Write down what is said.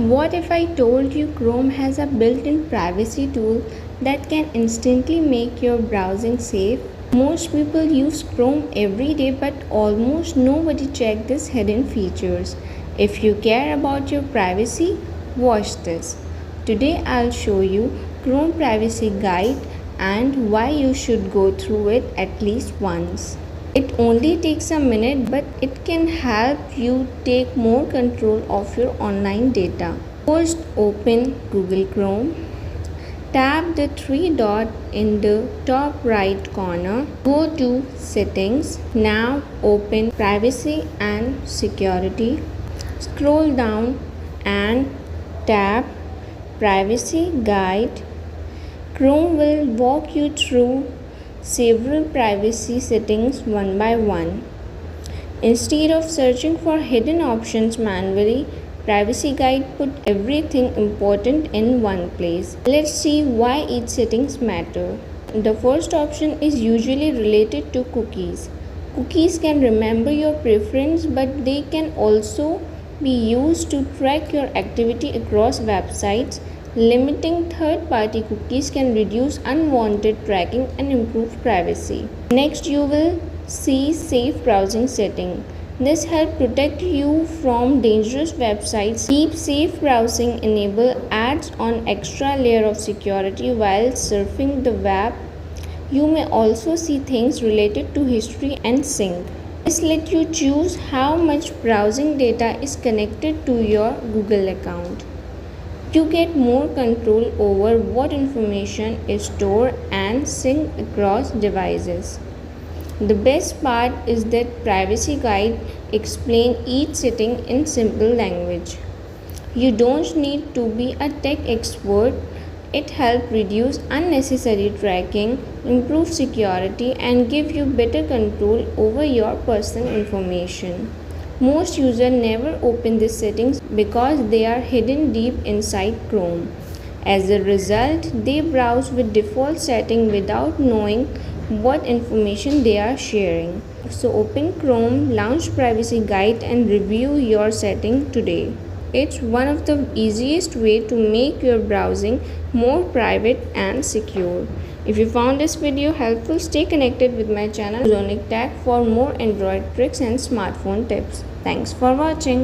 What if I told you Chrome has a built-in privacy tool that can instantly make your browsing safe? Most people use Chrome every day, but almost nobody checks these hidden features. If you care about your privacy, watch this. Today I'll show you Chrome Privacy Guide and why you should go through it at least once. It only takes a minute, but it can help you take more control of your online data. First, open Google Chrome. Tap the three dots in the top right corner. Go to Settings. Now open Privacy and Security. Scroll down and tap Privacy Guide. Chrome will walk you through several privacy settings one by one. Instead of searching for hidden options manually, Privacy Guide put everything important in one place. Let's see why each settings matter. The first option is usually related to cookies. Cookies can remember your preference, but they can also be used to track your activity across websites. Limiting third-party cookies can reduce unwanted tracking and improve privacy. Next, you will see Safe Browsing setting. This helps protect you from dangerous websites. Keep safe browsing enable adds on extra layer of security while surfing the web. You may also see things related to history and sync. This lets you choose how much browsing data is connected to your Google account. You get more control over what information is stored and synced across devices. The best part is that Privacy Guide explains each setting in simple language. You don't need to be a tech expert. It helps reduce unnecessary tracking, improve security, and give you better control over your personal information. Most users never open these settings because they are hidden deep inside Chrome. As a result, they browse with default setting without knowing what information they are sharing. So open Chrome, launch Privacy Guide and review your setting today. It's one of the easiest way to make your browsing more private and secure. If you found this video helpful, stay connected with my channel Zonic Tech for more Android tricks and smartphone tips. Thanks for watching.